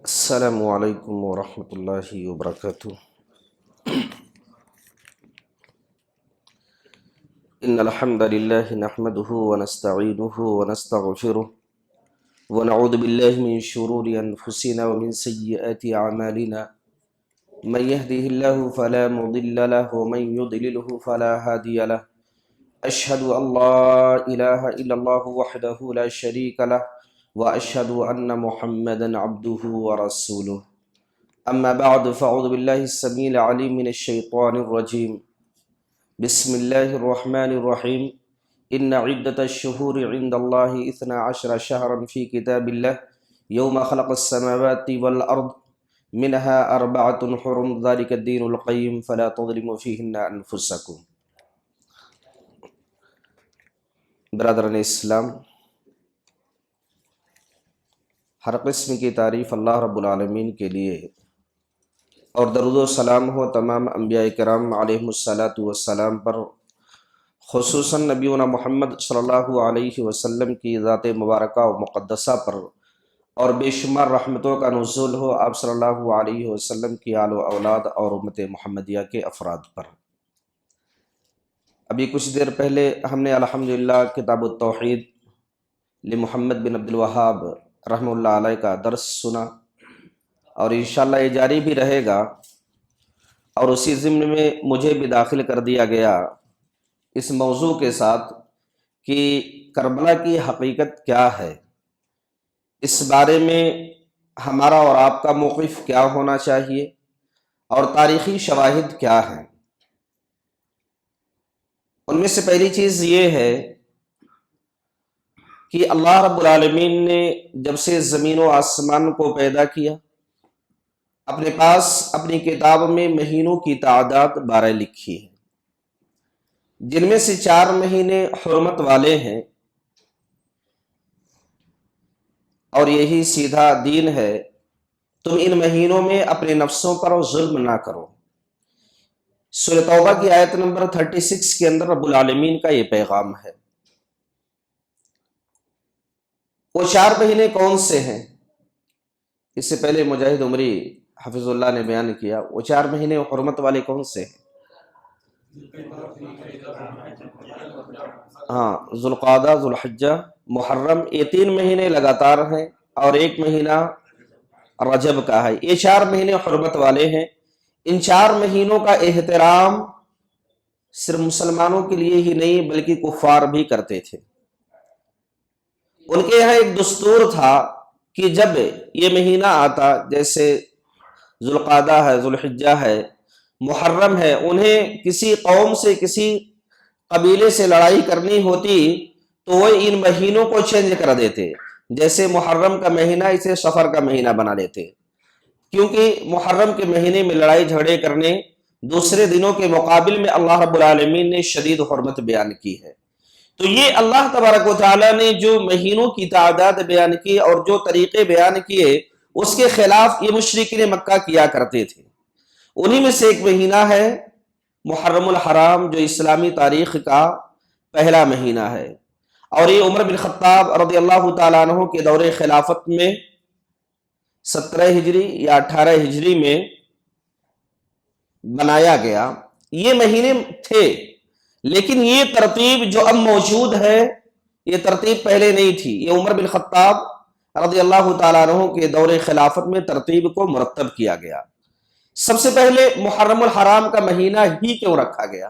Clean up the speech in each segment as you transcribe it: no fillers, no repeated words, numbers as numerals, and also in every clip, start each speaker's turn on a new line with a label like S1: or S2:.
S1: السلام علیکم ورحمۃ اللہ وبرکاتہ۔ ان الحمد للہ نحمده ونستعینه ونستغفره ونعوذ باللہ من شرور انفسنا ومن سیئات اعمالنا من يهده الله فلا مضل له ومن يضلله فلا هادي له اشهد ان لا اله الا الله وحده لا شريك له واشهد ان محمدا عبده ورسوله اما بعد فاعوذ بالله السميع العليم من الشيطان الرجيم بسم الله الرحمن الرحيم ان عدة الشهور عند الله 12 شهرا في كتاب الله يوم خلق السماوات والارض منها 4 حرم ذلك الدين القيم فلا تظلموا فيهن انفسكم۔ برادران اسلام، ہر قسم کی تعریف اللہ رب العالمین کے لیے اور درود و سلام ہو تمام انبیاء کرام علیہم الصلاۃ والسلام پر، خصوصاً نبینا محمد صلی اللہ علیہ وسلم کی ذات مبارکہ و مقدسہ پر، اور بے شمار رحمتوں کا نزول ہو آپ صلی اللہ علیہ وسلم کی آل و اولاد اور امت محمدیہ کے افراد پر۔ ابھی کچھ دیر پہلے ہم نے الحمدللہ کتاب التوحید لمحمد بن عبد الوہاب رحمہ اللہ علیہ کا درس سنا، اور انشاءاللہ یہ جاری بھی رہے گا، اور اسی ضمن میں مجھے بھی داخل کر دیا گیا اس موضوع کے ساتھ کہ کربلا کی حقیقت کیا ہے، اس بارے میں ہمارا اور آپ کا موقف کیا ہونا چاہیے، اور تاریخی شواہد کیا ہیں۔ ان میں سے پہلی چیز یہ ہے کہ اللہ رب العالمین نے جب سے زمین و آسمان کو پیدا کیا، اپنے پاس اپنی کتاب میں مہینوں کی تعداد 12 لکھی ہے، جن میں سے 4 مہینے حرمت والے ہیں، اور یہی سیدھا دین ہے، تم ان مہینوں میں اپنے نفسوں پر ظلم نہ کرو۔ سورہ توبہ کی آیت نمبر 36 کے اندر رب العالمین کا یہ پیغام ہے۔ وہ 4 مہینے کون سے ہیں؟ اس سے پہلے مجاہد عمری حفظ اللہ نے بیان کیا، وہ 4 مہینے حرمت والے کون سے ہیں؟ ذوالقعدہ، ذوالحجہ، محرم، یہ 3 مہینے لگاتار ہیں، اور 1 مہینہ رجب کا ہے۔ یہ 4 مہینے حرمت والے ہیں۔ ان 4 مہینوں کا احترام صرف مسلمانوں کے لیے ہی نہیں بلکہ کفار بھی کرتے تھے۔ ان کے یہاں ایک دستور تھا کہ جب یہ مہینہ آتا، جیسے ذوالقعدہ ہے، ذوالحجہ ہے، محرم ہے، انہیں کسی قوم سے، کسی قبیلے سے لڑائی کرنی ہوتی تو وہ ان مہینوں کو چینج کر دیتے، جیسے محرم کا مہینہ اسے صفر کا مہینہ بنا لیتے، کیونکہ محرم کے مہینے میں لڑائی جھگڑے کرنے دوسرے دنوں کے مقابل میں اللہ رب العالمین نے شدید حرمت بیان کی ہے۔ تو یہ اللہ تبارک و تعالیٰ نے جو مہینوں کی تعداد بیان کی اور جو طریقے بیان کیے، اس کے خلاف یہ مشرکین مکہ کیا کرتے تھے۔ انہی میں سے ایک مہینہ ہے محرم الحرام، جو اسلامی تاریخ کا پہلا مہینہ ہے، اور یہ عمر بن خطاب رضی اللہ تعالیٰ عنہ کے دور خلافت میں 17 ہجری یا 18 ہجری میں بنایا گیا۔ یہ مہینے تھے، لیکن یہ ترتیب جو اب موجود ہے، یہ ترتیب پہلے نہیں تھی۔ یہ عمر بن خطاب رضی اللہ تعالیٰ عنہ کے دور خلافت میں ترتیب کو مرتب کیا گیا۔ سب سے پہلے محرم الحرام کا مہینہ ہی کیوں رکھا گیا؟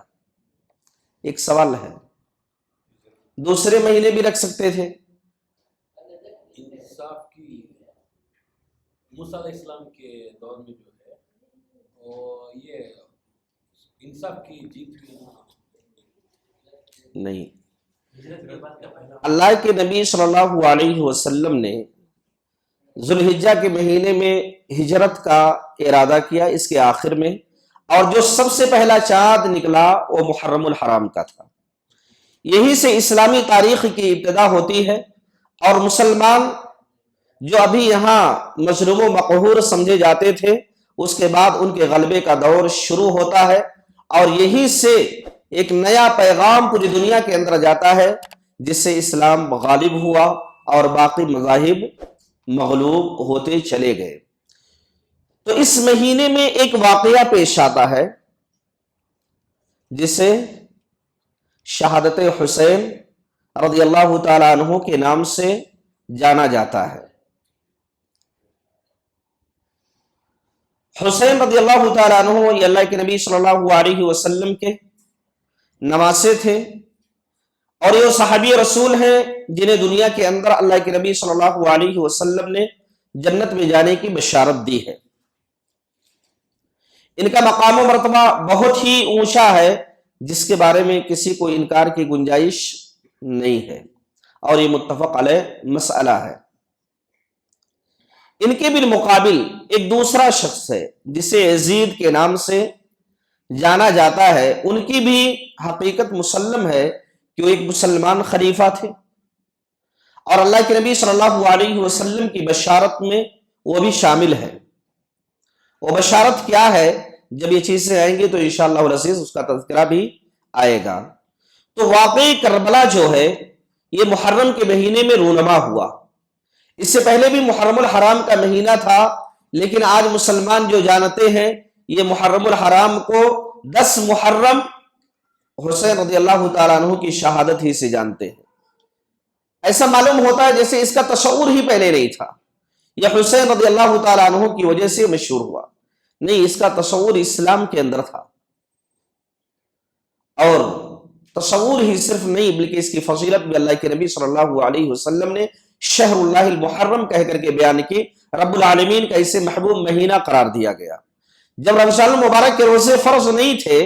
S1: ایک سوال ہے، دوسرے مہینے بھی رکھ سکتے تھے۔
S2: انصاف کی موسیٰ علیہ السلام کے دور میں جو ہے وہ یہ انصاف کی جیت ہوئی
S1: نہیں، اللہ کے نبی صلی اللہ علیہ وسلم نے ذوالحجہ کے مہینے میں ہجرت کا ارادہ کیا، اس کے آخر میں، اور جو سب سے پہلا چاند نکلا وہ محرم الحرام کا تھا۔ یہی سے اسلامی تاریخ کی ابتدا ہوتی ہے، اور مسلمان جو ابھی یہاں مظلوم و مقہور سمجھے جاتے تھے، اس کے بعد ان کے غلبے کا دور شروع ہوتا ہے، اور یہی سے ایک نیا پیغام پوری دنیا کے اندر جاتا ہے، جس سے اسلام غالب ہوا اور باقی مذاہب مغلوب ہوتے چلے گئے۔ تو اس مہینے میں ایک واقعہ پیش آتا ہے جسے شہادت حسین رضی اللہ تعالی عنہ کے نام سے جانا جاتا ہے۔ حسین رضی اللہ تعالی عنہ یہ اللہ کے نبی صلی اللہ علیہ وسلم کے نواسے تھے، اور یہ صحابی رسول ہیں جنہیں دنیا کے اندر اللہ کے نبی صلی اللہ علیہ وسلم نے جنت میں جانے کی بشارت دی ہے۔ ان کا مقام و مرتبہ بہت ہی اونچا ہے، جس کے بارے میں کسی کو انکار کی گنجائش نہیں ہے، اور یہ متفق علیہ مسئلہ ہے۔ ان کے بالمقابل ایک دوسرا شخص ہے جسے یزید کے نام سے جانا جاتا ہے۔ ان کی بھی حقیقت مسلم ہے کہ وہ ایک مسلمان خلیفہ تھے، اور اللہ کے نبی صلی اللہ علیہ وسلم کی بشارت میں وہ بھی شامل ہے۔ وہ بشارت کیا ہے؟ جب یہ چیزیں آئیں گی تو انشاءاللہ العزیز اس کا تذکرہ بھی آئے گا۔ تو واقعی کربلا جو ہے یہ محرم کے مہینے میں رونما ہوا۔ اس سے پہلے بھی محرم الحرام کا مہینہ تھا، لیکن آج مسلمان جو جانتے ہیں یہ محرم الحرام کو 10 محرم حسین رضی اللہ تعالیٰ عنہ کی شہادت ہی سے جانتے ہیں۔ ایسا معلوم ہوتا ہے جیسے اس کا تصور ہی پہلے نہیں تھا، یہ حسین رضی اللہ تعالیٰ عنہ کی وجہ سے مشہور ہوا۔ نہیں، اس کا تصور اسلام کے اندر تھا، اور تصور ہی صرف نہیں بلکہ اس کی فضیلت بھی اللہ کے نبی صلی اللہ علیہ وسلم نے شہر اللہ المحرم کہہ کر کے بیان کی۔ رب العالمین کا اسے محبوب مہینہ قرار دیا گیا۔ جب رمضان المبارک کے روزے فرض نہیں تھے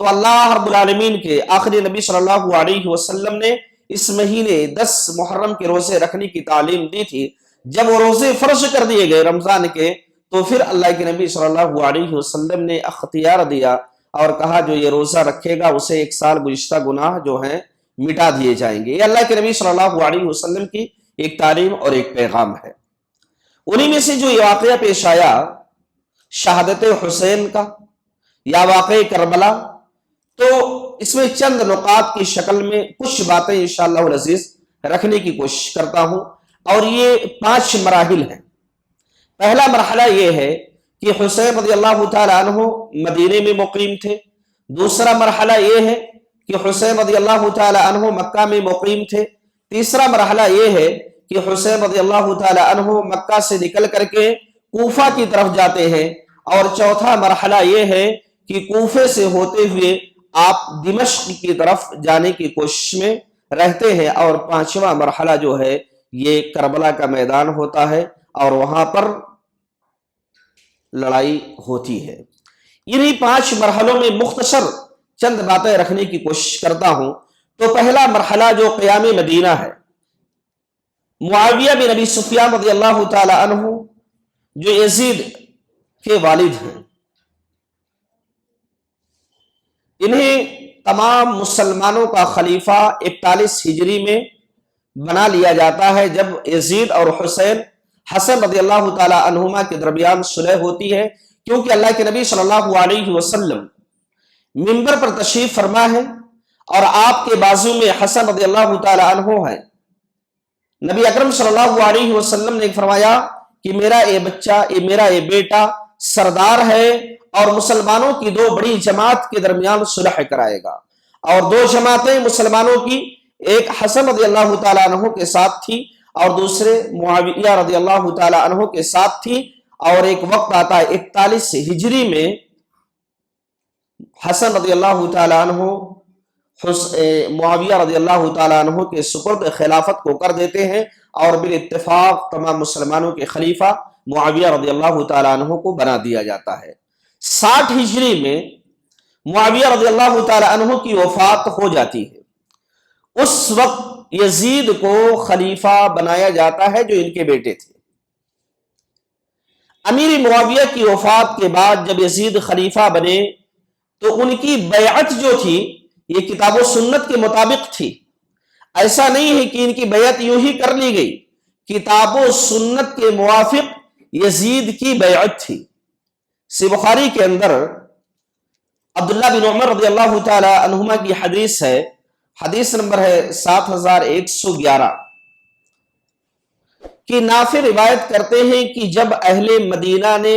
S1: تو اللہ رب العالمین کے آخری نبی صلی اللہ علیہ وسلم نے اس مہینے 10 محرم کے روزے رکھنے کی تعلیم دی تھی۔ جب وہ روزے فرض کر دیے گئے رمضان کے، تو پھر اللہ کے نبی صلی اللہ علیہ وسلم نے اختیار دیا اور کہا جو یہ روزہ رکھے گا اسے 1 سال گزشتہ گناہ جو ہیں مٹا دیے جائیں گے۔ یہ اللہ کے نبی صلی اللہ علیہ وسلم کی ایک تعلیم اور ایک پیغام ہے۔ انہی میں سے جو یہ واقعہ پیش آیا شہادت حسین کا یا واقع کربلا، تو اس میں چند نقاط کی شکل میں کچھ باتیں انشاءاللہ العزیز رکھنے کی کوشش کرتا ہوں، اور یہ 5 مراحل ہیں۔ پہلا مرحلہ یہ ہے کہ حسین رضی اللہ تعالی عنہ مدینے میں مقیم تھے۔ دوسرا مرحلہ یہ ہے کہ حسین رضی اللہ تعالی عنہ مکہ میں مقیم تھے۔ تیسرا مرحلہ یہ ہے کہ حسین رضی اللہ تعالی عنہ مکہ سے نکل کر کے کوفہ کی طرف جاتے ہیں، اور چوتھا مرحلہ یہ ہے کہ کوفے سے ہوتے ہوئے آپ دمشق کی طرف جانے کی کوشش میں رہتے ہیں، اور 5واں مرحلہ جو ہے یہ کربلا کا میدان ہوتا ہے، اور وہاں پر لڑائی ہوتی ہے۔ انہی 5 مرحلوں میں مختصر چند باتیں رکھنے کی کوشش کرتا ہوں۔ تو پہلا مرحلہ جو قیام مدینہ ہے، معاویہ بن ابی سفیان رضی اللہ تعالی عنہ جو یزید کے والد ہیں، انہیں تمام مسلمانوں کا خلیفہ 41 ہجری میں بنا لیا جاتا ہے، جب یزید اور حسن رضی اللہ تعالی عنہما کے درمیان صلح ہوتی ہے، کیونکہ اللہ کے نبی صلی اللہ علیہ وسلم منبر پر تشریف فرما ہے اور آپ کے بازو میں حسن رضی اللہ تعالی عنہ ہے۔ نبی اکرم صلی اللہ علیہ وسلم نے فرمایا کہ میرا یہ بچہ، میرا یہ بیٹا سردار ہے، اور مسلمانوں کی 2 بڑی جماعت کے درمیان صلح کرائے گا، اور 2 جماعتیں مسلمانوں کی ایک حسن رضی اللہ تعالی عنہ کے ساتھ تھی اور دوسرے معاویہ رضی اللہ تعالی عنہ کے ساتھ تھی، اور ایک وقت آتا ہے 41 ہجری میں حسن رضی اللہ تعالی عنہ معاویہ رضی اللہ تعالی عنہ کے سپرد خلافت کو کر دیتے ہیں، اور بالاتفاق تمام مسلمانوں کے خلیفہ معاویہ رضی اللہ تعالی عنہ کو بنا دیا جاتا ہے۔ 60 ہجری میں معاویہ رضی اللہ تعالی عنہ کی وفات ہو جاتی ہے۔ اس وقت یزید کو خلیفہ بنایا جاتا ہے جو ان کے بیٹے تھے۔ امیر معاویہ کی وفات کے بعد جب یزید خلیفہ بنے تو ان کی بیعت جو تھی یہ کتاب و سنت کے مطابق تھی۔ ایسا نہیں ہے کہ ان کی بیعت یوں ہی کر لی گئی، کتاب و سنت کے موافق یزید کی بیعت تھی۔ صحیح بخاری کے اندر عبداللہ بن عمر رضی اللہ تعالی عنہما کی حدیث ہے، حدیث نمبر ہے 7111، کہ نافع روایت کرتے ہیں کہ جب اہل مدینہ نے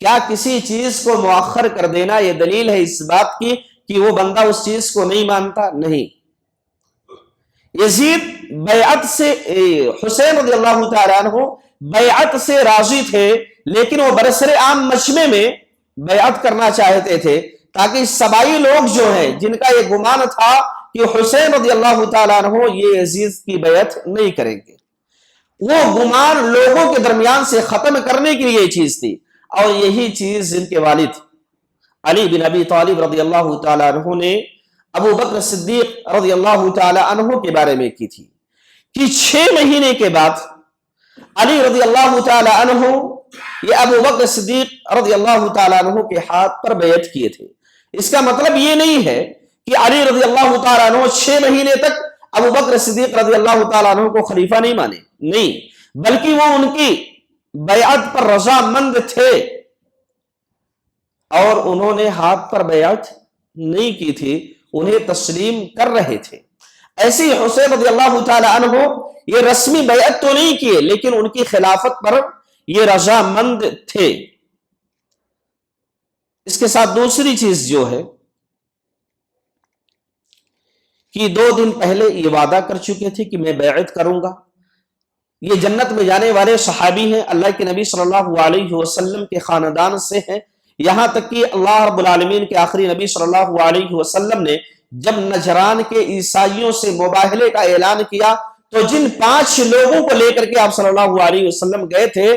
S1: کیا کسی چیز کو مؤخر کر دینا یہ دلیل ہے اس بات کی کہ وہ بندہ اس چیز کو نہیں مانتا؟ نہیں. یزید بیعت سے حسین رضی اللہ تعالیٰ عنہ بیعت سے راضی تھے، لیکن وہ برسر عام مجمع میں بیعت کرنا چاہتے تھے تاکہ سبائی لوگ جو ہیں جن کا یہ گمان تھا کہ حسین رضی اللہ تعالیٰ عنہ یہ یزید کی بیعت نہیں کریں گے، وہ گمان لوگوں کے درمیان سے ختم کرنے کے لیے یہ چیز تھی. اور یہی چیز ان کے والد علی بن ابی طالب رضی اللہ تعالیٰ عنہ نے ابو بکر صدیق رضی اللہ تعالیٰ عنہ کے بارے میں کی تھی کہ 6 مہینے کے بعد علی رضی اللہ تعالیٰ عنہ یہ ابو بکر صدیق رضی اللہ تعالیٰ عنہ کے ہاتھ پر بیعت کیے تھے. اس کا مطلب یہ نہیں ہے کہ علی رضی اللہ تعالیٰ عنہ 6 مہینے تک ابو بکر صدیق رضی اللہ تعالیٰ عنہ کو خلیفہ نہیں مانے، نہیں، بلکہ وہ ان کی بیعت پر رضامند تھے اور انہوں نے ہاتھ پر بیعت نہیں کی تھی، انہیں تسلیم کر رہے تھے. ایسے ہی حسین رضی اللہ تعالیٰ عنہ یہ رسمی بیعت تو نہیں کیے لیکن ان کی خلافت پر یہ رضامند تھے. اس کے ساتھ دوسری چیز جو ہے کہ 2 دن پہلے یہ وعدہ کر چکے تھے کہ میں بیعت کروں گا. یہ جنت میں جانے والے صحابی ہیں، اللہ کے نبی صلی اللہ علیہ وسلم کے خاندان سے ہیں، یہاں تک کہ اللہ رب العالمین کے آخری نبی صلی اللہ علیہ وسلم نے جب نجران کے عیسائیوں سے مباہلے کا اعلان کیا تو جن 5 لوگوں کو لے کر کے آپ صلی اللہ علیہ وسلم گئے تھے،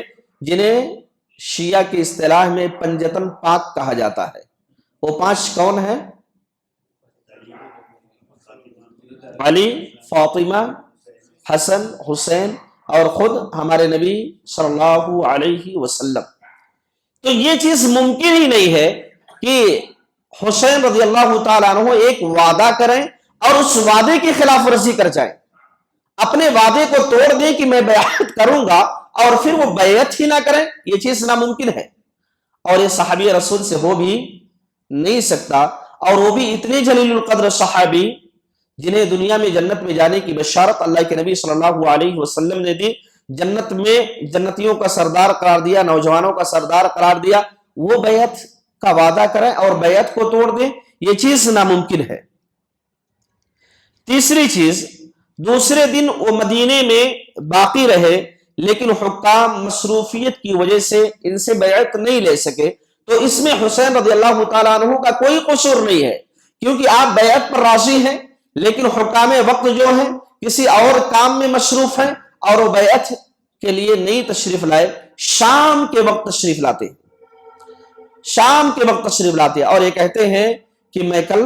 S1: جنہیں شیعہ کی اصطلاح میں پنجتن پاک کہا جاتا ہے، وہ 5 کون ہیں؟ علی، فاطمہ، حسن، حسین اور خود ہمارے نبی صلی اللہ علیہ وسلم. تو یہ چیز ممکن ہی نہیں ہے کہ حسین رضی اللہ تعالیٰ عنہ ایک وعدہ کریں اور اس وعدے کی خلاف ورزی کر جائیں، اپنے وعدے کو توڑ دیں کہ میں بیعت کروں گا اور پھر وہ بیعت ہی نہ کریں. یہ چیز ناممکن ہے اور یہ صحابی رسول سے ہو بھی نہیں سکتا. اور وہ بھی اتنے جلیل القدر صحابی جنہیں دنیا میں جنت میں جانے کی بشارت اللہ کے نبی صلی اللہ علیہ وسلم نے دی، جنت میں جنتیوں کا سردار قرار دیا، نوجوانوں کا سردار قرار دیا، وہ بیعت کا وعدہ کریں اور بیعت کو توڑ دیں، یہ چیز ناممکن ہے. تیسری چیز، دوسرے دن وہ مدینے میں باقی رہے لیکن حکام مصروفیت کی وجہ سے ان سے بیعت نہیں لے سکے. تو اس میں حسین رضی اللہ تعالیٰ عنہ کا کوئی قصور نہیں ہے، کیونکہ آپ بیعت پر راضی ہیں لیکن حکام وقت جو ہیں کسی اور کام میں مصروف ہیں اور وہ بیعت کے لیے نہیں تشریف لائے. شام کے وقت تشریف لاتے، شام کے وقت تشریف لاتے اور یہ کہتے ہیں کہ میں کل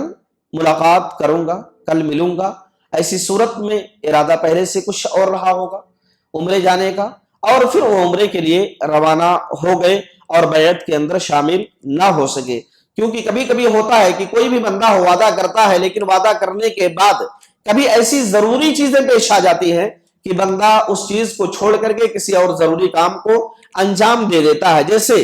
S1: ملاقات کروں گا، کل ملوں گا. ایسی صورت میں ارادہ پہلے سے کچھ اور رہا ہوگا عمرے جانے کا، اور پھر وہ عمرے کے لیے روانہ ہو گئے اور بیعت کے اندر شامل نہ ہو سکے. کیونکہ کبھی کبھی ہوتا ہے کہ کوئی بھی بندہ وعدہ کرتا ہے لیکن وعدہ کرنے کے بعد کبھی ایسی ضروری چیزیں پیش آ جاتی ہیں کہ بندہ اس چیز کو چھوڑ کر کے کسی اور ضروری کام کو انجام دے دیتا ہے. جیسے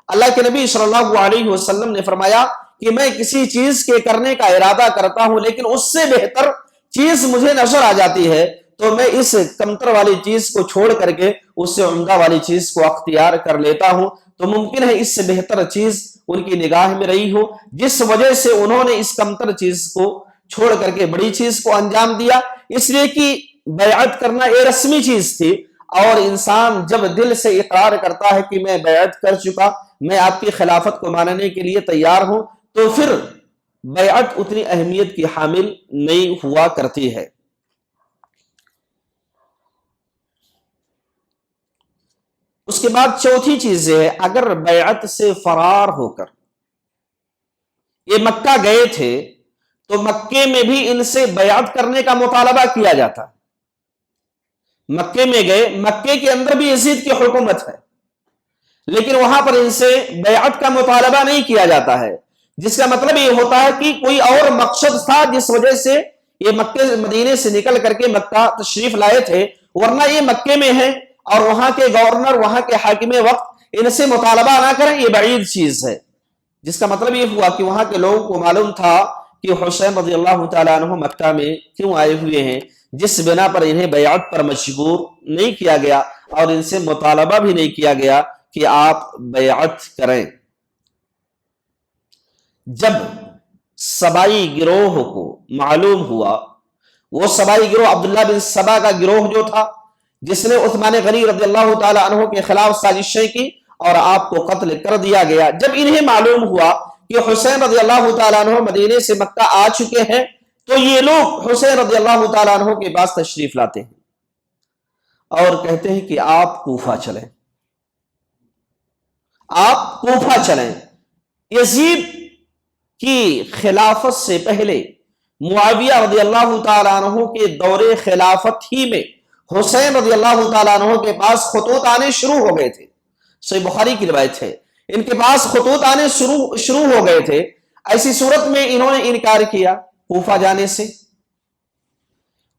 S1: اللہ کے نبی صلی اللہ علیہ وسلم نے فرمایا کہ میں کسی چیز کے کرنے کا ارادہ کرتا ہوں لیکن اس سے بہتر چیز مجھے نظر آ جاتی ہے تو میں اس کمتر والی چیز کو چھوڑ کر کے اس سے عمدہ والی چیز کو اختیار کر لیتا ہوں. تو ممکن ہے اس سے بہتر چیز ان کی نگاہ میں رہی ہو، جس وجہ سے انہوں نے اس کمتر چیز کو چھوڑ کر کے بڑی چیز کو انجام دیا. اس لیے کہ بیعت کرنا یہ رسمی چیز تھی اور انسان جب دل سے اقرار کرتا ہے کہ میں بیعت کر چکا، میں آپ کی خلافت کو ماننے کے لیے تیار ہوں، تو پھر بیعت اتنی اہمیت کی حامل نہیں ہوا کرتی ہے. اس کے بعد چوتھی چیز ہے، اگر بیعت سے فرار ہو کر یہ مکہ گئے تھے تو مکے میں بھی ان سے بیعت کرنے کا مطالبہ کیا جاتا. مکے میں گئے، مکے کے اندر بھی یزید کی حکومت ہے لیکن وہاں پر ان سے بیعت کا مطالبہ نہیں کیا جاتا ہے، جس کا مطلب یہ ہوتا ہے کہ کوئی اور مقصد تھا جس وجہ سے یہ مکے مدینے سے نکل کر کے مکہ تشریف لائے تھے، ورنہ یہ مکے میں ہیں اور وہاں کے گورنر، وہاں کے حاکم وقت ان سے مطالبہ نہ کریں، یہ بعید چیز ہے. جس کا مطلب یہ ہوا کہ وہاں کے لوگوں کو معلوم تھا کہ حسین رضی اللہ تعالیٰ عنہ مکہ میں کیوں آئے ہوئے ہیں، جس بنا پر انہیں بیعت پر مجبور نہیں کیا گیا اور ان سے مطالبہ بھی نہیں کیا گیا کہ آپ بیعت کریں. جب سبائی گروہ کو معلوم ہوا، وہ سبائی گروہ عبداللہ بن سبا کا گروہ جو تھا جس نے عثمان غنی رضی اللہ تعالی عنہ کے خلاف سازشیں کی اور آپ کو قتل کر دیا گیا، جب انہیں معلوم ہوا کہ حسین رضی اللہ تعالی عنہ مدینے سے مکہ آ چکے ہیں تو یہ لوگ حسین رضی اللہ تعالی عنہ کے پاس تشریف لاتے ہیں اور کہتے ہیں کہ آپ کوفہ چلیں، آپ کوفہ چلیں۔ یزید کی خلافت سے پہلے معاویہ رضی اللہ تعالیٰ عنہ کے دور خلافت ہی میں حسین رضی اللہ تعالیٰ عنہ کے پاس خطوط آنے شروع ہو گئے تھے۔ صحیح بخاری کی روایت ہے، ان کے پاس خطوط آنے شروع ہو گئے تھے۔ ایسی صورت میں انہوں نے انکار کیا کوفہ جانے سے۔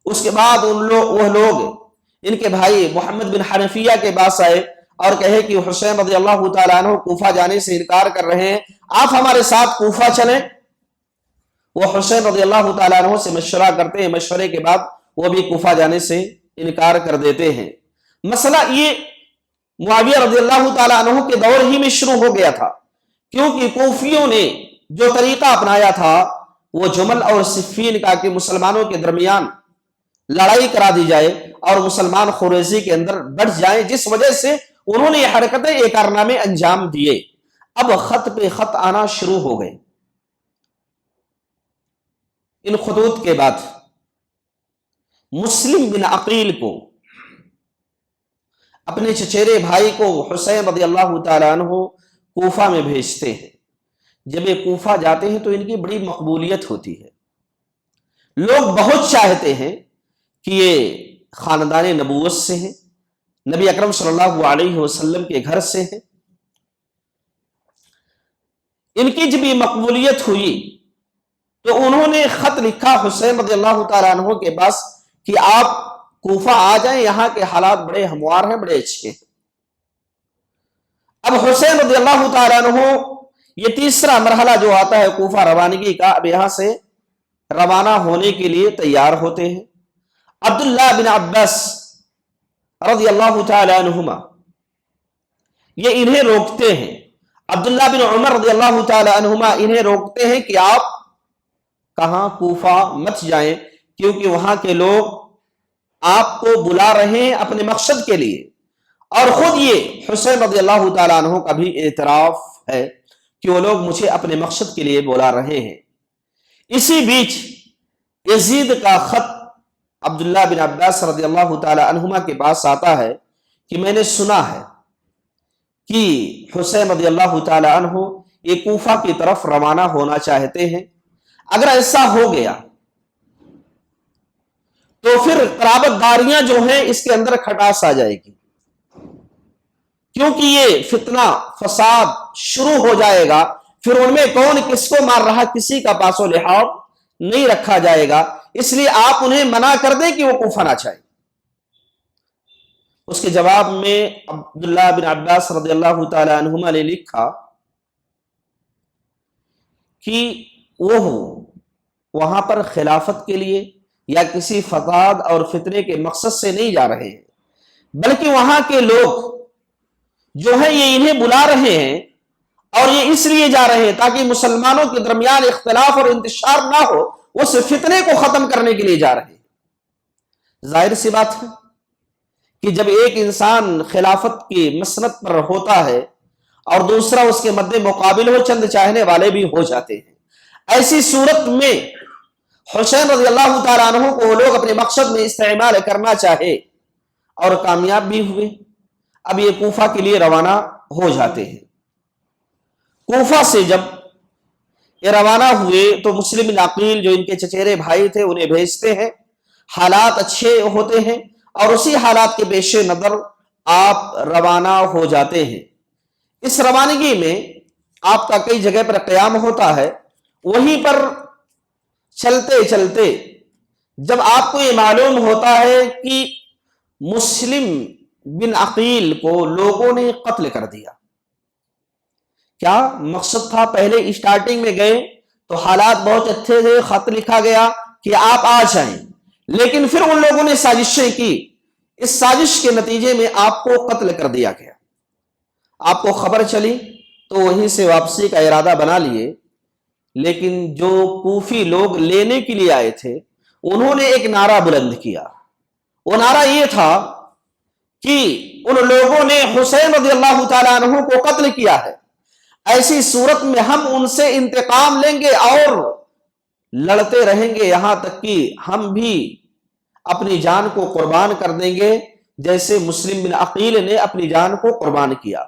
S1: اس کے بعد وہ لوگ ان کے بھائی محمد بن حنفیہ کے پاس آئے اور کہے کہ حسین رضی اللہ تعالیٰ عنہ کوفہ جانے سے انکار کر رہے ہیں، آپ ہمارے ساتھ کوفہ چلیں۔ وہ حسین رضی اللہ تعالیٰ عنہ سے مشورہ کرتے ہیں، مشورے کے بعد وہ بھی کوفہ جانے سے انکار کر دیتے ہیں۔ مسئلہ یہ معاویہ رضی اللہ تعالیٰ عنہ کے دور ہی میں شروع ہو گیا تھا، کیونکہ کوفیوں نے جو طریقہ اپنایا تھا وہ جمل اور صفین کا کہ مسلمانوں کے درمیان لڑائی کرا دی جائے اور مسلمان خوریزی کے اندر بڑھ جائیں، جس وجہ سے انہوں نے یہ حرکتیں، یہ کارنامے انجام دیے۔ اب خط پہ خط آنا شروع ہو گئے۔ ان خطوط کے بعد مسلم بن عقیل کو، اپنے چچیرے بھائی کو حسین رضی اللہ تعالیٰ عنہ کوفہ میں بھیجتے ہیں۔ جب یہ کوفہ جاتے ہیں تو ان کی بڑی مقبولیت ہوتی ہے، لوگ بہت چاہتے ہیں کہ یہ خاندان نبوت سے ہیں، نبی اکرم صلی اللہ علیہ وسلم کے گھر سے ہیں۔ ان کی جب یہ مقبولیت ہوئی تو انہوں نے خط لکھا حسین رضی اللہ تعالیٰ عنہ کے پاس کہ آپ کوفہ آ جائیں، یہاں کے حالات بڑے ہموار ہیں، بڑے اچھے ہیں۔ اب حسین رضی اللہ تعالیٰ عنہ یہ تیسرا مرحلہ جو آتا ہے کوفہ روانگی کا، اب یہاں سے روانہ ہونے کے لیے تیار ہوتے ہیں۔ عبداللہ بن عباس رضی اللہ تعالیٰ عنہما یہ انہیں روکتے ہیں، عبداللہ بن عمر رضی اللہ تعالیٰ عنہما انہیں روکتے ہیں کہ آپ کہاں کوفہ مت جائیں، کیونکہ وہاں کے لوگ آپ کو بلا رہے ہیں اپنے مقصد کے لیے، اور خود یہ حسین رضی اللہ تعالیٰ عنہ کا بھی اعتراف ہے کہ وہ لوگ مجھے اپنے مقصد کے لیے بلا رہے ہیں۔ اسی بیچ یزید کا خط عبداللہ بن عباس رضی اللہ تعالیٰ عنہما کے پاس آتا ہے کہ میں نے سنا ہے کہ حسین رضی اللہ تعالیٰ عنہ یہ کوفہ کی طرف روانہ ہونا چاہتے ہیں، اگر ایسا ہو گیا تو پھر قرابت داریاں جو ہیں اس کے اندر کھٹاس آ جائے گی، کیونکہ یہ فتنہ فساد شروع ہو جائے گا، پھر ان میں کون کس کو مار رہا کسی کا پاس و لحاظ نہیں رکھا جائے گا، اس لیے آپ انہیں منع کر دیں کہ وہ کوفہ نہ جائیں۔ اس کے جواب میں عبداللہ بن عباس رضی اللہ تعالی عنہما نے لکھا کہ وہ وہاں پر خلافت کے لیے یا کسی فساد اور فتنے کے مقصد سے نہیں جا رہے ہیں، بلکہ وہاں کے لوگ جو ہیں یہ انہیں بلا رہے ہیں اور یہ اس لیے جا رہے ہیں تاکہ مسلمانوں کے درمیان اختلاف اور انتشار نہ ہو، اس فتنے کو ختم کرنے کے لیے جا رہے ہیں۔ ظاہر سی بات ہے کہ جب ایک انسان خلافت کی مسند پر ہوتا ہے اور دوسرا اس کے مد مقابل ہو، چند چاہنے والے بھی ہو جاتے ہیں۔ ایسی صورت میں حسین رضی اللہ تعالیٰ عنہ کو وہ لوگ اپنے مقصد میں استعمال کرنا چاہے اور کامیاب بھی ہوئے۔ اب یہ کوفہ کے لیے روانہ ہو جاتے ہیں۔ کوفہ سے جب یہ روانہ ہوئے تو مسلم بن عقیل جو ان کے چچیرے بھائی تھے انہیں بھیجتے ہیں، حالات اچھے ہوتے ہیں اور اسی حالات کے پیش نظر آپ روانہ ہو جاتے ہیں۔ اس روانگی میں آپ کا کئی جگہ پر قیام ہوتا ہے، وہیں پر چلتے چلتے جب آپ کو یہ معلوم ہوتا ہے کہ مسلم بن عقیل کو لوگوں نے قتل کر دیا، کیا مقصد تھا؟ پہلے اسٹارٹنگ میں گئے تو حالات بہت اچھے تھے، خط لکھا گیا کہ آپ آ جائیں، لیکن پھر ان لوگوں نے سازشیں کی، اس سازش کے نتیجے میں آپ کو قتل کر دیا گیا۔ آپ کو خبر چلی تو وہیں سے واپسی کا ارادہ بنا لیے، لیکن جو کوفی لوگ لینے کے لیے آئے تھے انہوں نے ایک نعرہ بلند کیا. وہ نعرہ یہ تھا کہ ان لوگوں نے حسین رضی اللہ تعالیٰ عنہ کو قتل کیا ہے، ایسی صورت میں ہم ان سے انتقام لیں گے اور لڑتے رہیں گے یہاں تک کہ ہم بھی اپنی جان کو قربان کر دیں گے جیسے مسلم بن عقیل نے اپنی جان کو قربان کیا.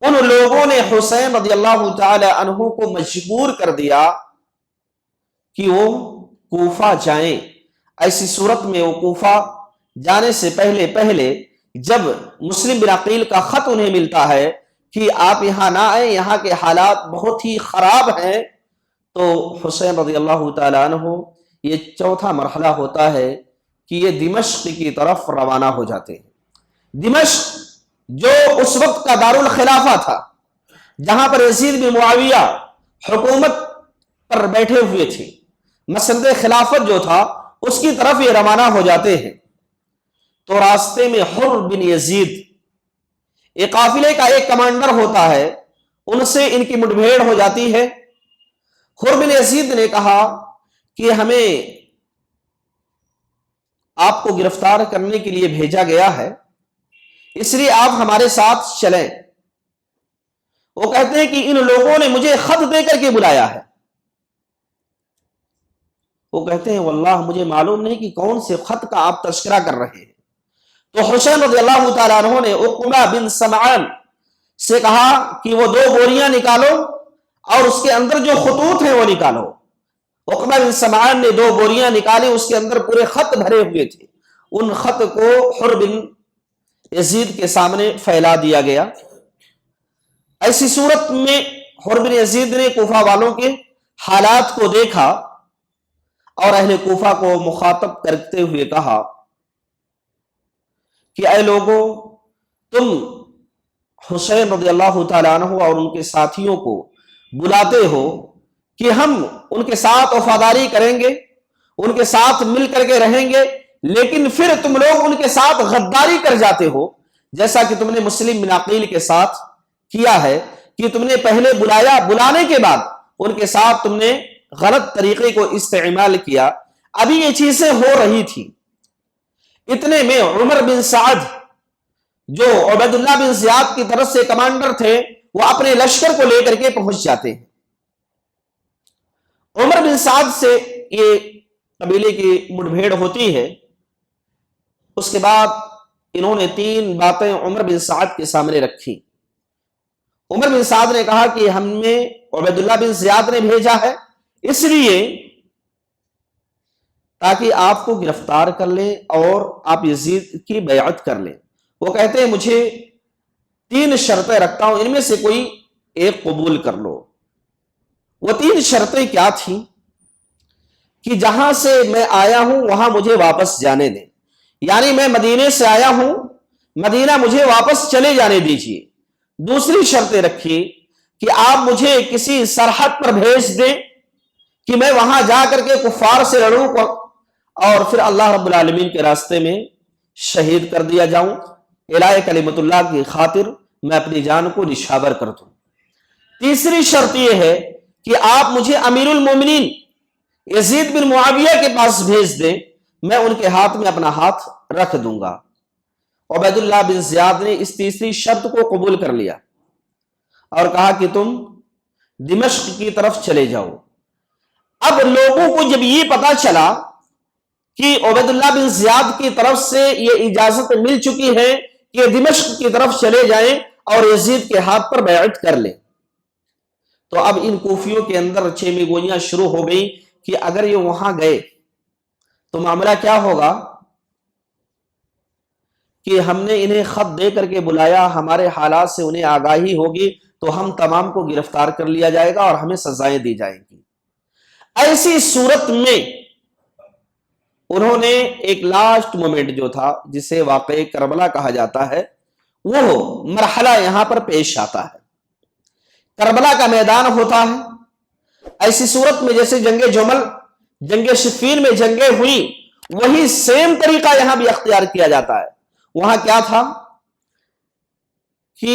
S1: ان لوگوں نے حسین رضی اللہ تعالی عنہ کو مجبور کر دیا کہ وہ کوفہ جائیں. ایسی صورت میں وہ کوفہ جانے سے پہلے جب مسلم بن عقیل کا خط انہیں ملتا ہے کہ آپ یہاں نہ آئیں، یہاں کے حالات بہت ہی خراب ہیں، تو حسین رضی اللہ تعالیٰ عنہ یہ چوتھا مرحلہ ہوتا ہے کہ یہ دمشق کی طرف روانہ ہو جاتے ہیں. دمشق جو اس وقت کا دارالخلافہ تھا، جہاں پر یزید بن معاویہ حکومت پر بیٹھے ہوئے تھے، مسند خلافت جو تھا اس کی طرف یہ روانہ ہو جاتے ہیں. تو راستے میں حر بن یزید ایک قافلے کا ایک کمانڈر ہوتا ہے، ان سے ان کی مٹبھیڑ ہو جاتی ہے. حر بن یزید نے کہا کہ ہمیں آپ کو گرفتار کرنے کے لیے بھیجا گیا ہے، اس لیے آپ ہمارے ساتھ چلیں. وہ کہتے ہیں کہ ان لوگوں نے مجھے خط دے کر کے بلایا ہے. وہ کہتے ہیں واللہ مجھے معلوم نہیں کہ کون سے خط کا آپ تذکرہ کر رہے ہیں. تو حسین رضی اللہ تعالیٰ عنہ نے عقبہ بن سمعان سے کہا کہ وہ 2 بوریاں نکالو اور اس کے اندر جو خطوط ہیں وہ نکالو. عقبہ بن سمعان نے 2 بوریاں نکالی، اس کے اندر پورے خط بھرے ہوئے تھے. ان خط کو حر بن یزید کے سامنے پھیلا دیا گیا. ایسی صورت میں حر بن یزید نے کوفہ والوں کے حالات کو دیکھا اور اہل کوفہ کو مخاطب کرتے ہوئے کہا کہ اے لوگو، تم حسین رضی اللہ تعالیٰ عنہ اور ان کے ساتھیوں کو بلاتے ہو کہ ہم ان کے ساتھ وفاداری کریں گے، ان کے ساتھ مل کر کے رہیں گے، لیکن پھر تم لوگ ان کے ساتھ غداری کر جاتے ہو، جیسا کہ تم نے مسلم بن عقیل کے ساتھ کیا ہے کہ تم نے پہلے بلایا، بلانے کے بعد ان کے ساتھ تم نے غلط طریقے کو استعمال کیا. ابھی یہ چیزیں ہو رہی تھی، اتنے میں عمر بن سعد جو عبید اللہ بن زیاد کی طرف سے کمانڈر تھے، وہ اپنے لشکر کو لے کر کے پہنچ جاتے ہیں. عمر بن سعد سے یہ قبیلے کی مٹبھیڑ ہوتی ہے. اس کے بعد انہوں نے 3 باتیں عمر بن سعد کے سامنے رکھی. عمر بن سعد نے کہا کہ ہم نے عبید اللہ بن زیاد نے بھیجا ہے اس لیے تاکہ آپ کو گرفتار کر لیں اور آپ یزید کی بیعت کر لیں. وہ کہتے ہیں مجھے 3 شرطیں رکھتا ہوں، ان میں سے کوئی ایک قبول کر لو. وہ 3 شرطیں کیا تھیں کہ جہاں سے میں آیا ہوں وہاں مجھے واپس جانے دیں، یعنی میں مدینے سے آیا ہوں، مدینہ مجھے واپس چلے جانے دیجیے. دوسری شرطیں رکھی کہ آپ مجھے کسی سرحد پر بھیج دیں کہ میں وہاں جا کر کے کفار سے لڑوں اور پھر اللہ رب العالمین کے راستے میں شہید کر دیا جاؤں، الہ کلمت اللہ کی خاطر میں اپنی جان کو نشاور کر دوں. تیسری شرط یہ ہے کہ آپ مجھے امیر المومنین یزید بن معاویہ کے پاس بھیج دیں، میں ان کے ہاتھ میں اپنا ہاتھ رکھ دوں گا. عبید اللہ بن زیاد نے اس تیسری شرط کو قبول کر لیا اور کہا کہ تم دمشق کی طرف چلے جاؤ. اب لوگوں کو جب یہ پتا چلا کہ عبید اللہ بن زیاد کی طرف سے یہ اجازت مل چکی ہے کہ دمشق کی طرف چلے جائیں اور یزید کے ہاتھ پر بیعت کر لیں، تو اب ان کوفیوں کے اندر چیمی گوئیاں شروع ہو گئی کہ اگر یہ وہاں گئے تو معاملہ کیا ہوگا کہ ہم نے انہیں خط دے کر کے بلایا، ہمارے حالات سے انہیں آگاہی ہوگی تو ہم تمام کو گرفتار کر لیا جائے گا اور ہمیں سزائیں دی جائیں گی. ایسی صورت میں انہوں نے ایک لاسٹ مومنٹ جو تھا جسے واقعہ کربلا کہا جاتا ہے، وہ مرحلہ یہاں پر پیش آتا ہے. کربلا کا میدان ہوتا ہے. ایسی صورت میں جیسے جنگ جمل، جنگ صفین میں جنگیں ہوئی، وہی سیم طریقہ یہاں بھی اختیار کیا جاتا ہے. وہاں کیا تھا کہ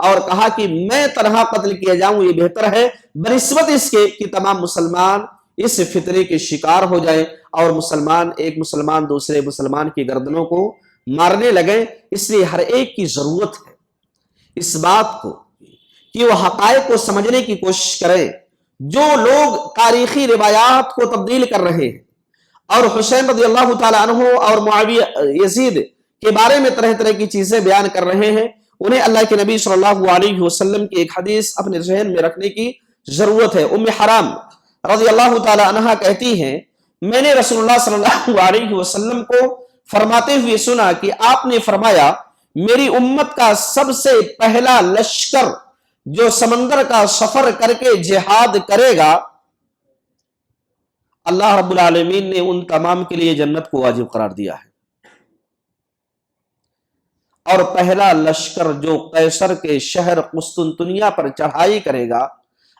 S1: اور کہا کہ میں تنہا قتل کیا جاؤں یہ بہتر ہے بنسبت اس کے کہ تمام مسلمان اس فتنے کے شکار ہو جائیں اور ایک مسلمان دوسرے مسلمان کی گردنوں کو مارنے لگیں۔ اس لیے ہر ایک کی ضرورت ہے اس بات کو کہ وہ حقائق کو سمجھنے کی کوشش کرے۔ جو لوگ تاریخی روایات کو تبدیل کر رہے ہیں اور حسین رضی اللہ تعالیٰ عنہ اور معاویہ یزید کے بارے میں طرح طرح کی چیزیں بیان کر رہے ہیں، انہیں اللہ کے نبی صلی اللہ علیہ وسلم کی ایک حدیث اپنے ذہن میں رکھنے کی ضرورت ہے۔ ام حرام رضی اللہ تعالیٰ عنہ کہتی ہیں میں نے رسول اللہ صلی اللہ علیہ وسلم کو فرماتے ہوئے سنا کہ آپ نے فرمایا میری امت کا سب سے پہلا لشکر جو سمندر کا سفر کر کے جہاد کرے گا اللہ رب العالمین نے ان تمام کے لیے جنت کو واجب قرار دیا ہے، اور پہلا لشکر جو قیصر کے شہر قسطنطنیہ پر چڑھائی کرے گا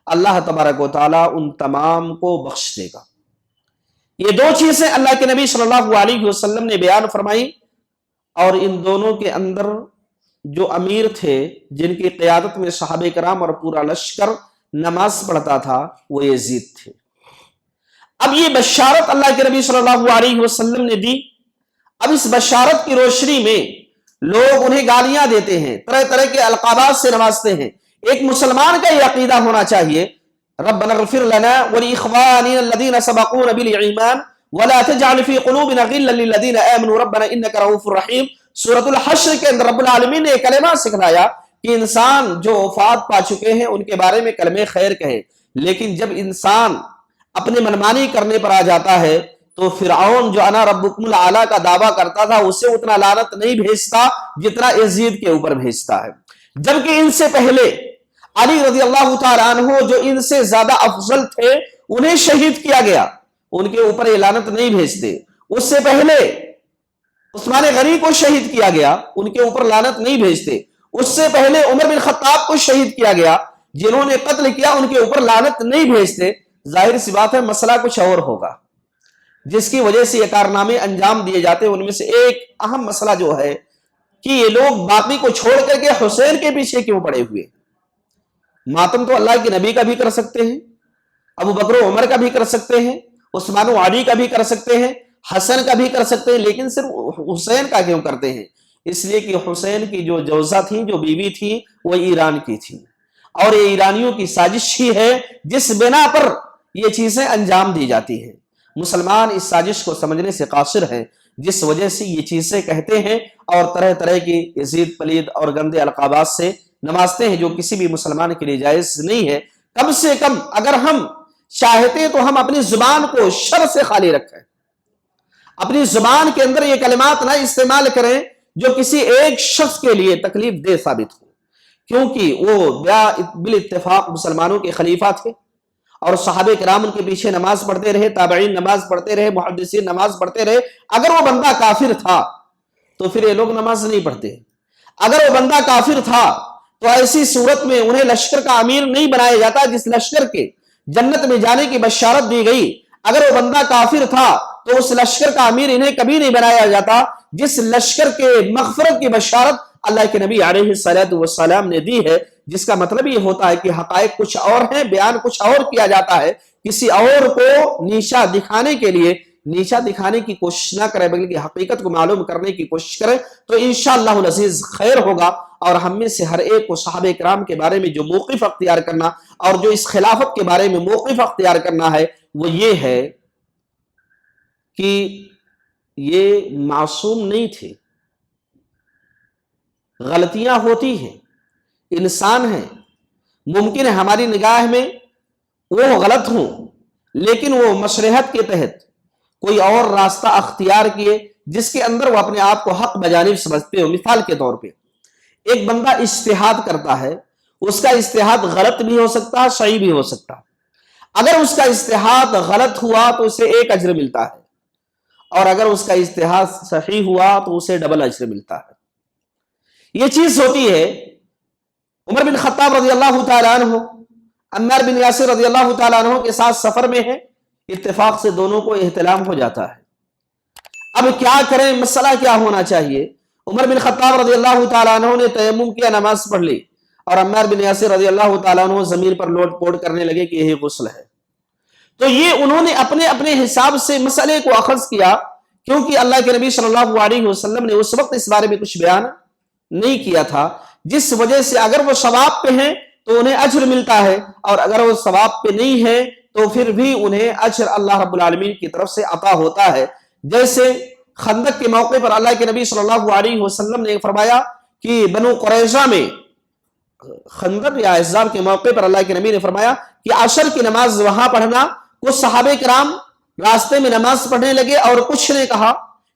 S1: اللہ تبارک و تعالیٰ ان تمام کو بخش دے گا۔ یہ دو چیزیں اللہ کے نبی صلی اللہ علیہ وسلم نے بیان فرمائی، اور ان دونوں کے اندر جو امیر تھے جن کی قیادت میں صحابہ کرام اور پورا لشکر نماز پڑھتا تھا وہ یزید تھے۔ اب یہ بشارت اللہ کے نبی صلی اللہ علیہ وسلم نے دی۔ اب اس بشارت کی روشنی میں لوگ انہیں گالیاں دیتے ہیں، طرح طرح کے القابات سے نوازتے ہیں۔ ایک مسلمان کا یہ عقیدہ ہونا چاہیے ربنا اغفر لنا ولاخواننا الذين سبقونا بالایمان ولا تجعل في قلوبنا غلا للذين امنوا ربنا انك رؤوف رحیم۔ سورۃ الحشر کے اندر رب العالمین نے ایک کلمہ سکھلایا کہ انسان جو وفات پا چکے ہیں ان کے بارے میں کلمہ خیر کہے، لیکن جب انسان اپنے منمانی کرنے پر آ جاتا ہے تو فرعون جو انا ربکم الاعلی کا دعویٰ کرتا تھا اسے اتنا لعنت نہیں بھیجتا جتنا یزید کے اوپر بھیجتا ہے، جبکہ ان سے پہلے علی رضی اللہ تعالیٰ عنہ جو ان سے زیادہ افضل تھے انہیں شہید کیا گیا، ان کے اوپر یہ لعنت نہیں بھیجتے۔ اس سے پہلے عثمان غنی کو شہید کیا گیا، ان کے اوپر لعنت نہیں بھیجتے۔ اس سے پہلے عمر بن خطاب کو شہید کیا گیا، جنہوں نے قتل کیا ان کے اوپر لعنت نہیں بھیجتے۔ ظاہر سی بات ہے مسئلہ کچھ اور ہوگا جس کی وجہ سے یہ کارنامے انجام دیے جاتے ہیں۔ ان میں سے ایک اہم مسئلہ جو ہے کہ یہ لوگ باقی کو چھوڑ کر کے حسین کے پیچھے کیوں پڑے ہوئے؟ ماتم تو اللہ کے نبی کا بھی کر سکتے ہیں، ابو بکر و عمر کا بھی کر سکتے ہیں، عثمان و علی کا بھی کر سکتے ہیں، حسن کا بھی کر سکتے ہیں، لیکن صرف حسین کا کیوں کرتے ہیں؟ اس لیے کہ حسین کی جو جوزہ تھی، جو بیوی تھی، وہ ایران کی تھی، اور یہ ایرانیوں کی سازش ہی ہے جس بنا پر یہ چیزیں انجام دی جاتی ہیں۔ مسلمان اس سازش کو سمجھنے سے قاصر ہیں، جس وجہ سے یہ چیزیں کہتے ہیں اور طرح طرح کی یزید پلید اور گندے القابات سے نوازتے ہیں جو کسی بھی مسلمان کے لیے جائز نہیں ہے۔ کم سے کم اگر ہم چاہتے ہیں تو ہم اپنی زبان کو شر سے خالی رکھیں، اپنی زبان کے اندر یہ کلمات نہ استعمال کریں جو کسی ایک شخص کے لیے تکلیف دہ ثابت ہو، کیونکہ وہ بالاتفاق مسلمانوں کے خلیفہ تھے اور صحابہ کرام ان کے پیچھے نماز پڑھتے رہے، تابعین نماز پڑھتے رہے، محدثین نماز پڑھتے رہے۔ اگر وہ بندہ کافر تھا تو پھر یہ لوگ نماز نہیں پڑھتے۔ اگر وہ بندہ کافر تھا تو ایسی صورت میں انہیں لشکر کا امیر نہیں بنایا جاتا جس لشکر کے جنت میں جانے کی بشارت دی گئی۔ اگر وہ بندہ کافر تھا تو اس لشکر کا امیر انہیں کبھی نہیں بنایا جاتا جس لشکر کے مغفرت کی بشارت اللہ کے نبی علیہ السلام نے دی ہے، جس کا مطلب یہ ہوتا ہے کہ حقائق کچھ اور ہیں، بیان کچھ اور کیا جاتا ہے، کسی اور کو نیچا دکھانے کے لیے نیچا دکھانے کی کوشش نہ کرے بلکہ حقیقت کو معلوم کرنے کی کوشش کرے تو انشاءاللہ العزیز خیر ہوگا۔ اور ہم میں سے ہر ایک کو صحابہ کرام کے بارے میں جو موقف اختیار کرنا اور جو اس خلافت کے بارے میں موقف اختیار کرنا ہے وہ یہ ہے کہ یہ معصوم نہیں تھے، غلطیاں ہوتی ہیں، انسان ہیں، ممکن ہے ہماری نگاہ میں وہ غلط ہوں، لیکن وہ مصلحت کے تحت کوئی اور راستہ اختیار کیے جس کے اندر وہ اپنے آپ کو حق بجانب سمجھتے ہو۔ مثال کے طور پہ ایک بندہ اجتہاد کرتا ہے، اس کا اجتہاد غلط بھی ہو سکتا ہے، صحیح بھی ہو سکتا ہے۔ اگر اس کا اجتہاد غلط ہوا تو اسے ایک اجر ملتا ہے، اور اگر اس کا اجتہاد صحیح ہوا تو اسے ڈبل اجر ملتا ہے۔ یہ چیز ہوتی ہے۔ عمر بن خطاب رضی اللہ تعالیٰ عنہ عمار بن یاسر رضی اللہ تعالیٰ عنہ کے ساتھ سفر میں ہے، اتفاق سے دونوں کو احتلام ہو جاتا ہے۔ اب کیا کریں، مسئلہ کیا ہونا چاہیے؟ عمر بن خطاب رضی اللہ تعالیٰ عنہ نے تیمم کیا، نماز پڑھ لی، اور عمار بن یاسر رضی اللہ تعالیٰ عنہ زمین پر لوٹ پوٹ کرنے لگے کہ یہی غسل ہے. تو یہ انہوں نے اپنے اپنے حساب سے مسئلے کو اخذ کیا، کیونکہ اللہ کے نبی صلی اللہ علیہ وسلم نے اس وقت اس بارے میں کچھ بیان نہیں کیا تھا، جس وجہ سے اگر وہ ثواب پہ ہیں تو انہیں اجر ملتا ہے، اور اگر وہ ثواب پہ نہیں ہے تو پھر بھی انہیں اجر اللہ رب العالمین کی طرف سے عطا ہوتا ہے. جیسے خندق کے موقع پر اللہ کے نبی صلی اللہ علیہ وسلم نے فرمایا کہ بنو قریظہ میں خندق یا احزاب کے موقع پر اللہ کے نبی نے فرمایا کہ عشر کی نماز وہاں پڑھنا. کچھ صحابہ کرام راستے میں نماز پڑھنے لگے اور کچھ نے کہا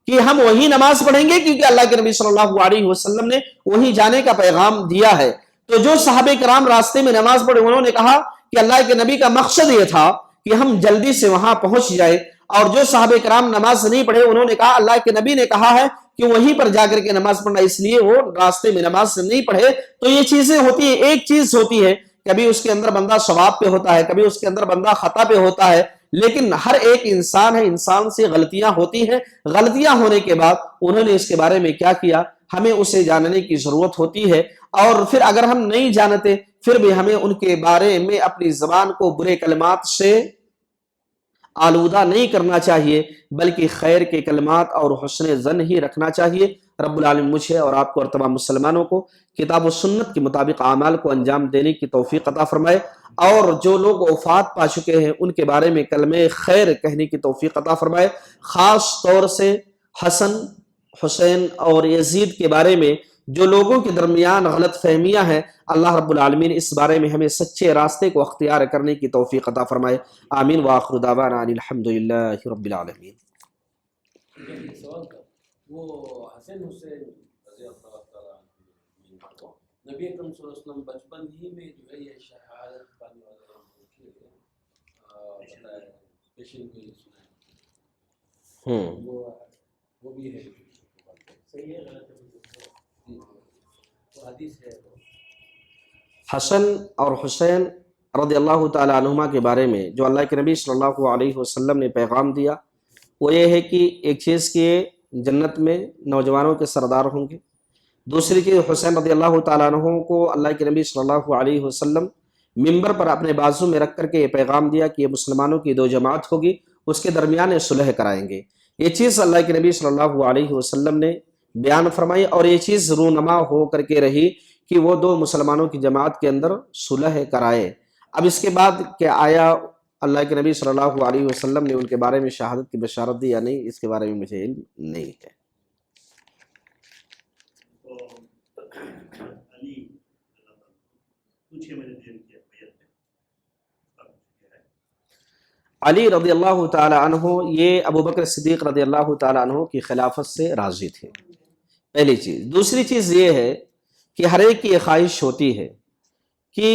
S1: کہ ہم وہی نماز پڑھیں گے کیونکہ اللہ کے نبی صلی اللہ علیہ وسلم نے وہی جانے کا پیغام دیا ہے. تو جو صحابہ کرام راستے میں نماز پڑھے انہوں نے کہا کہ اللہ کے نبی کا مقصد یہ تھا کہ ہم جلدی سے وہاں پہنچ جائے، اور جو صحابہ کرام نماز نہیں پڑھے انہوں نے کہا اللہ کے نبی نے کہا ہے کہ وہیں پر جا کر کے نماز پڑھنا، اس لیے وہ راستے میں نماز نہیں پڑھے. تو یہ چیزیں ہوتی ہیں. ایک چیز ہوتی ہے کبھی اس کے اندر بندہ ثواب پہ ہوتا ہے، کبھی اس کے اندر بندہ خطا پہ ہوتا ہے، لیکن ہر ایک انسان ہے، انسان سے غلطیاں ہوتی ہیں. غلطیاں ہونے کے بعد انہوں نے اس کے بارے میں کیا کیا، ہمیں اسے جاننے کی ضرورت ہوتی ہے. اور پھر اگر ہم نہیں جانتے پھر بھی ہمیں ان کے بارے میں اپنی زبان کو برے کلمات سے آلودہ نہیں کرنا چاہیے، بلکہ خیر کے کلمات اور حسن ظن ہی رکھنا چاہیے. رب العالمین مجھے اور آپ کو اور تمام مسلمانوں کو کتاب و سنت کے مطابق اعمال کو انجام دینے کی توفیق عطا فرمائے، اور جو لوگ وفات پا چکے ہیں ان کے بارے میں کلمہ خیر کہنے کی توفیق عطا فرمائے. خاص طور سے حسن، حسین اور یزید کے بارے میں جو لوگوں کے درمیان غلط فہمیاں ہیں، اللہ رب العالمین اس بارے میں ہمیں سچے راستے کو اختیار کرنے کی توفیق عطا فرمائے. آمین. وآخر دعوانا ان الحمدللہ رب العالمین.
S2: ایک سوال تھا، وہ حسین حسین رضی اللہ تعالیٰ عنہ کو نبی اکرم صلی اللہ علیہ وسلم بچپن ہی میں جو ہے یہ شہادت پانے والے بتایا پیشن کو یہ سنا ہے، وہ بھی ہے صحیح ہے غلط ہے؟ حدیث ہے.
S1: حسن اور حسین رضی اللہ تعالیٰ عنہما کے بارے میں جو اللہ کے نبی صلی اللہ علیہ وسلم نے پیغام دیا وہ یہ ہے کہ ایک چیز کہ جنت میں نوجوانوں کے سردار ہوں گے. دوسری چیز حسین رضی اللہ تعالیٰ عنہ کو اللہ کے نبی صلی اللہ علیہ وسلم ممبر پر اپنے بازو میں رکھ کر کے یہ پیغام دیا کہ یہ مسلمانوں کی دو جماعت ہوگی، اس کے درمیان صلح کرائیں گے. یہ چیز اللہ کے نبی صلی اللہ علیہ وسلم نے بیان فرمائی، اور یہ چیز رونما ہو کر کے رہی کہ وہ دو مسلمانوں کی جماعت کے اندر صلح کرائے. اب اس کے بعد کیا آیا اللہ کے نبی صلی اللہ علیہ وسلم نے ان کے بارے میں شہادت کی بشارت دی یا نہیں، اس کے بارے میں مجھے علم نہیں ہے. علی رضی اللہ تعالی عنہ یہ ابو بکر صدیق رضی اللہ تعالی عنہ کی خلافت سے راضی تھے، پہلی چیز. دوسری چیز یہ ہے کہ ہر ایک کی یہ خواہش ہوتی ہے کہ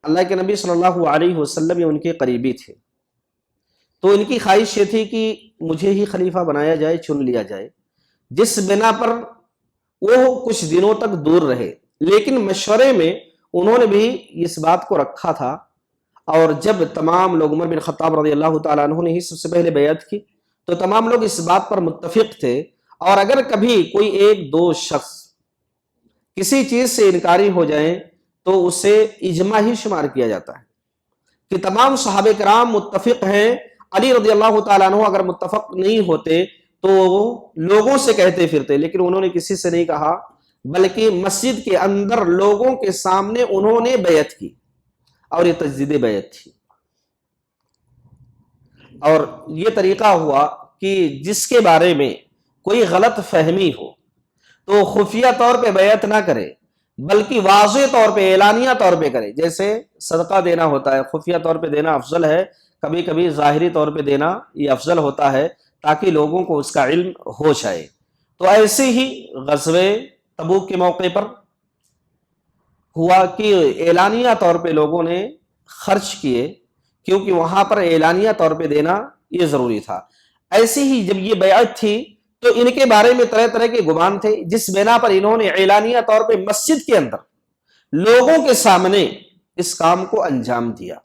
S1: اللہ کے نبی صلی اللہ علیہ وسلم یہ ان کے قریبی تھے، تو ان کی خواہش یہ تھی کہ مجھے ہی خلیفہ بنایا جائے، چن لیا جائے، جس بنا پر وہ کچھ دنوں تک دور رہے. لیکن مشورے میں انہوں نے بھی اس بات کو رکھا تھا، اور جب تمام لوگ عمر بن خطاب رضی اللہ تعالیٰ عنہ نے ہی سب سے پہلے بیعت کی تو تمام لوگ اس بات پر متفق تھے. اور اگر کبھی کوئی ایک دو شخص کسی چیز سے انکاری ہو جائیں تو اسے اجماع ہی شمار کیا جاتا ہے کہ تمام صحابہ کرام متفق ہیں. علی رضی اللہ تعالیٰ عنہ اگر متفق نہیں ہوتے تو لوگوں سے کہتے پھرتے، لیکن انہوں نے کسی سے نہیں کہا، بلکہ مسجد کے اندر لوگوں کے سامنے انہوں نے بیعت کی، اور یہ تجدید بیعت تھی. اور یہ طریقہ ہوا کہ جس کے بارے میں کوئی غلط فہمی ہو تو خفیہ طور پہ بیعت نہ کرے، بلکہ واضح طور پہ اعلانیہ طور پہ کرے. جیسے صدقہ دینا ہوتا ہے، خفیہ طور پہ دینا افضل ہے، کبھی کبھی ظاہری طور پہ دینا یہ افضل ہوتا ہے تاکہ لوگوں کو اس کا علم ہو جائے. تو ایسے ہی غزوہ تبوک کے موقع پر ہوا کہ اعلانیہ طور پہ لوگوں نے خرچ کیے، کیونکہ وہاں پر اعلانیہ طور پہ دینا یہ ضروری تھا. ایسے ہی جب یہ بیعت تھی تو ان کے بارے میں طرح طرح کے گمان تھے، جس بنا پر انہوں نے اعلانیہ طور پہ مسجد کے اندر لوگوں کے سامنے اس کام کو انجام دیا،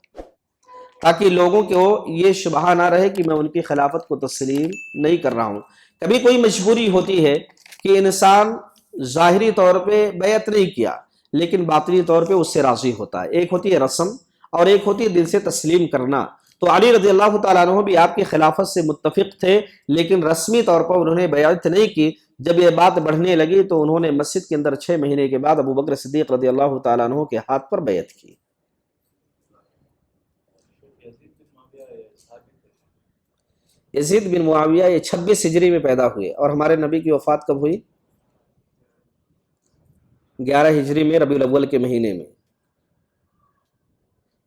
S1: تاکہ لوگوں کو یہ شبہ نہ رہے کہ میں ان کی خلافت کو تسلیم نہیں کر رہا ہوں. کبھی کوئی مجبوری ہوتی ہے کہ انسان ظاہری طور پہ بیعت نہیں کیا لیکن باطنی طور پہ اس سے راضی ہوتا ہے. ایک ہوتی ہے رسم اور ایک ہوتی ہے دل سے تسلیم کرنا. تو علی رضی اللہ تعالیٰ عنہ بھی آپ کی خلافت سے متفق تھے، لیکن رسمی طور پر انہوں نے بیعت نہیں کی. جب یہ بات بڑھنے لگی تو انہوں نے مسجد کے اندر 6 مہینے کے بعد ابو بکر صدیق رضی اللہ تعالیٰ عنہ کے ہاتھ پر بیعت کی. یزید بن معاویہ یہ 26 ہجری میں پیدا ہوئے اور ہمارے نبی کی وفات کب ہوئی؟ 11 ہجری میں ربیع الاول کے مہینے میں.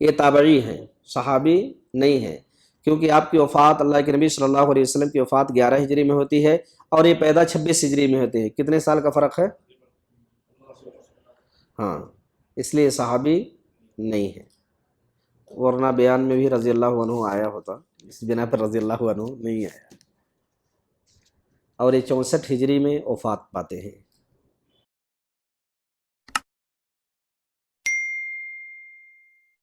S1: یہ تابعی ہیں، صحابی نہیں ہیں، کیونکہ آپ کی وفات اللہ کے نبی صلی اللہ علیہ وسلم کی وفات 11 ہجری میں ہوتی ہے اور یہ پیدا 26 ہجری میں ہوتے ہیں. کتنے سال کا فرق ہے؟ ہاں، اس لیے صحابی نہیں ہے، ورنہ بیان میں بھی رضی اللہ عنہ آیا ہوتا، اس بنا پر رضی اللہ عنہ نہیں آیا. اور یہ 64 ہجری میں وفات پاتے ہیں.